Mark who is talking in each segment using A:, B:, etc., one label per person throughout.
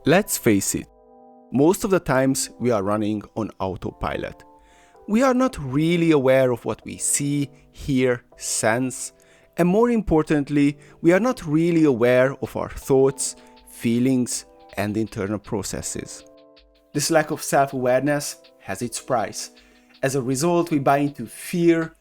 A: Let's face it, most of the times we are running on autopilot. We are not really aware of what we see, hear, sense, and more importantly, we are not really aware of our thoughts, feelings, and internal processes. This lack of self-awareness has its price. As a result, we buy into fear,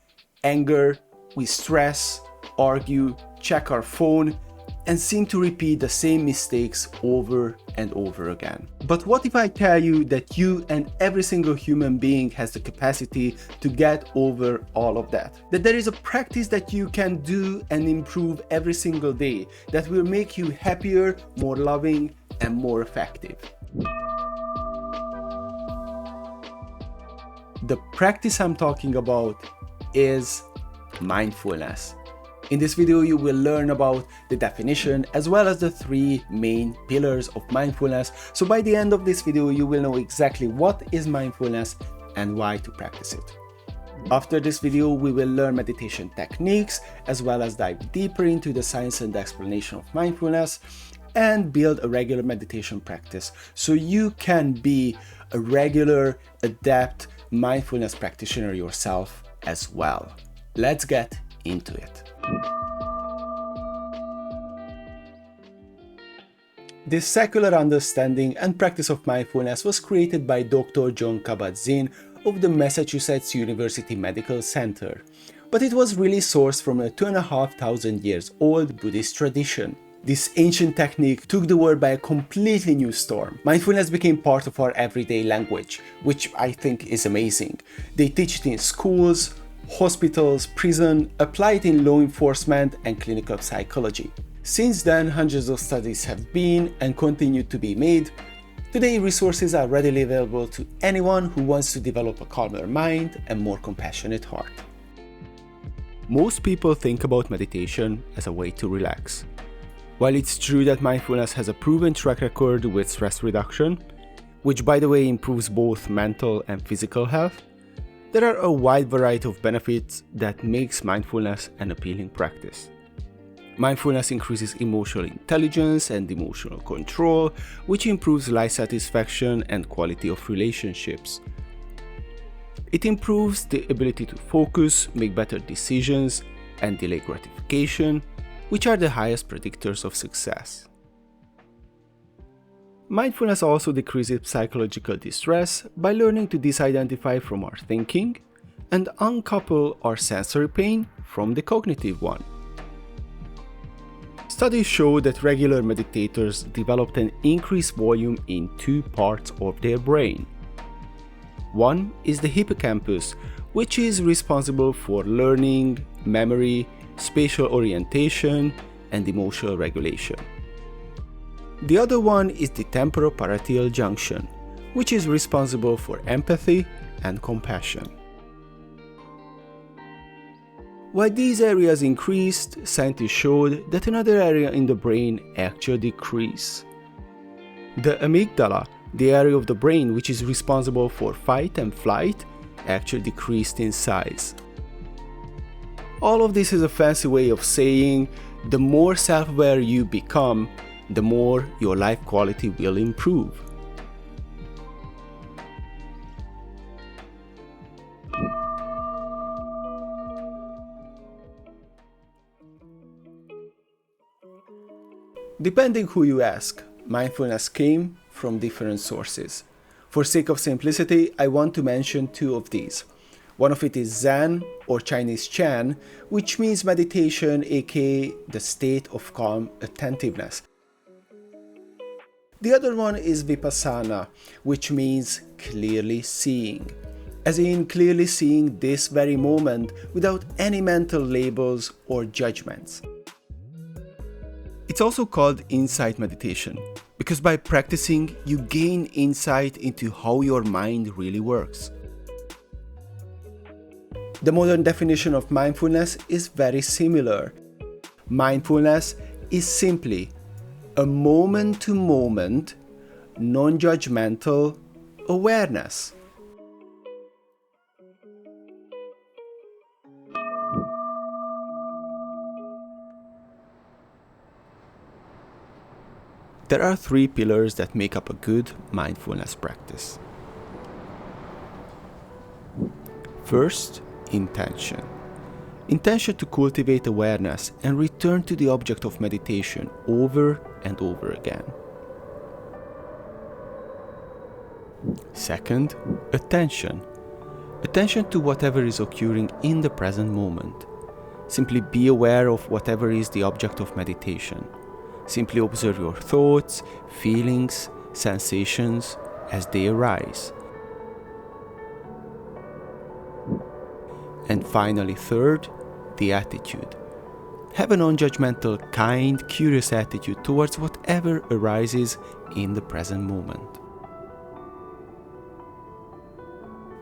A: anger, we stress, argue, check our phone, and seem to repeat the same mistakes over and over again. But what if I tell you that you and every single human being has the capacity to get over all of that? That there is a practice that you can do and improve every single day that will make you happier, more loving, and more effective. The practice I'm talking about is mindfulness. In this video, you will learn about the definition as well as the 3 main pillars of mindfulness. So by the end of this video, you will know exactly what is mindfulness and why to practice it. After this video, we will learn meditation techniques as well as dive deeper into the science and explanation of mindfulness and build a regular meditation practice so you can be a regular, adept mindfulness practitioner yourself as well. Let's get into it. This secular understanding and practice of mindfulness was created by Dr. Jon Kabat-Zinn of the Massachusetts University Medical Center, but it was really sourced from a 2,500 years old Buddhist tradition. This ancient technique took the world by a completely new storm. Mindfulness became part of our everyday language, which I think is amazing. They teach it in schools, hospitals, prison, apply it in law enforcement and clinical psychology. Since then, hundreds of studies have been and continue to be made. Today, resources are readily available to anyone who wants to develop a calmer mind and more compassionate heart. Most people think about meditation as a way to relax. While it's true that mindfulness has a proven track record with stress reduction, which by the way improves both mental and physical health, there are a wide variety of benefits that makes mindfulness an appealing practice. Mindfulness increases emotional intelligence and emotional control, which improves life satisfaction and quality of relationships. It improves the ability to focus, make better decisions, and delay gratification, which are the highest predictors of success. Mindfulness also decreases psychological distress by learning to disidentify from our thinking and uncouple our sensory pain from the cognitive one. Studies show that regular meditators developed an increased volume in 2 parts of their brain. One is the hippocampus, which is responsible for learning, memory, spatial orientation, and emotional regulation. The other one is the temporoparietal junction, which is responsible for empathy and compassion. While these areas increased, scientists showed that another area in the brain actually decreased. The amygdala, the area of the brain which is responsible for fight and flight, actually decreased in size. All of this is a fancy way of saying the more self-aware you become, the more your life quality will improve. Depending who you ask, mindfulness came from different sources. For sake of simplicity, I want to mention 2 of these. One of it is Zen, or Chinese Chan, which means meditation, aka the state of calm attentiveness. The other one is Vipassana, which means clearly seeing. As in clearly seeing this very moment without any mental labels or judgments. It's also called insight meditation, because by practicing, you gain insight into how your mind really works. The modern definition of mindfulness is very similar. Mindfulness is simply a moment-to-moment, non-judgmental awareness. There are three pillars that make up a good mindfulness practice. First, intention. Intention to cultivate awareness and return to the object of meditation over and over again. Second, attention. Attention to whatever is occurring in the present moment. Simply be aware of whatever is the object of meditation. Simply observe your thoughts, feelings, sensations as they arise. And finally, third, the attitude. Have a non-judgmental, kind, curious attitude towards whatever arises in the present moment.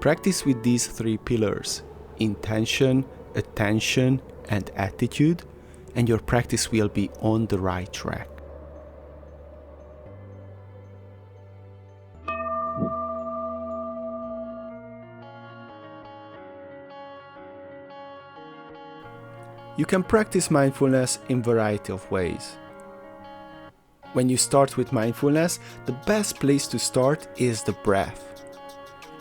A: Practice with these three pillars: intention, attention, and attitude, and your practice will be on the right track. You can practice mindfulness in a variety of ways. When you start with mindfulness, the best place to start is the breath.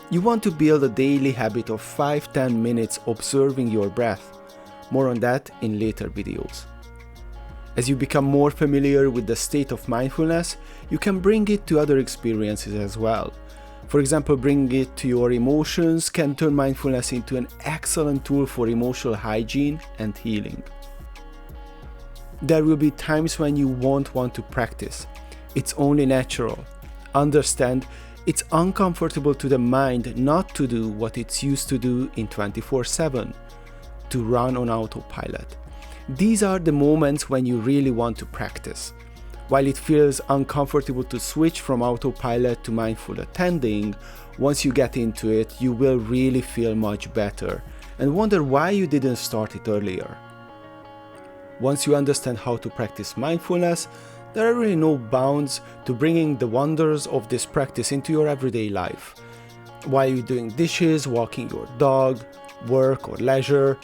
A: You want to build a daily habit of 5-10 minutes observing your breath. More on that in later videos. As you become more familiar with the state of mindfulness, you can bring it to other experiences as well. For example, bringing it to your emotions can turn mindfulness into an excellent tool for emotional hygiene and healing. There will be times when you won't want to practice. It's only natural. Understand, it's uncomfortable to the mind not to do what it's used to do in 24/7, to run on autopilot. These are the moments when you really want to practice. While it feels uncomfortable to switch from autopilot to mindful attending, once you get into it, you will really feel much better and wonder why you didn't start it earlier. Once you understand how to practice mindfulness, there are really no bounds to bringing the wonders of this practice into your everyday life. While you're doing dishes, walking your dog, work or leisure,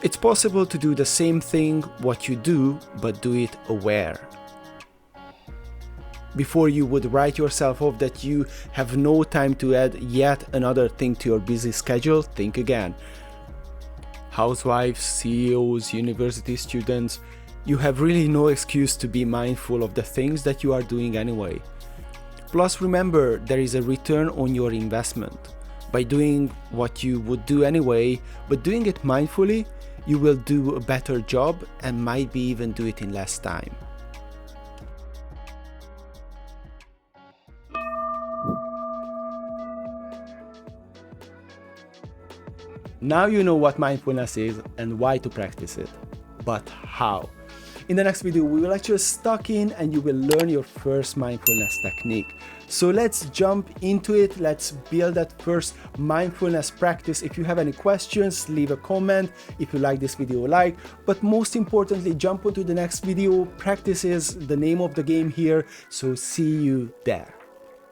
A: it's possible to do the same thing what you do, but do it aware. Before you would write yourself off that you have no time to add yet another thing to your busy schedule, think again. Housewives, CEOs, university students, you have really no excuse to be mindful of the things that you are doing anyway. Plus, remember, there is a return on your investment. By doing what you would do anyway, but doing it mindfully, you will do a better job and might be even do it in less time. Now you know what mindfulness is and why to practice it. But how? In the next video, we will actually stuck in and you will learn your first mindfulness technique. So let's jump into it. Let's build that first mindfulness practice. If you have any questions, leave a comment. If you like this video, like. But most importantly, jump onto the next video. Practice is the name of the game here. So see you there.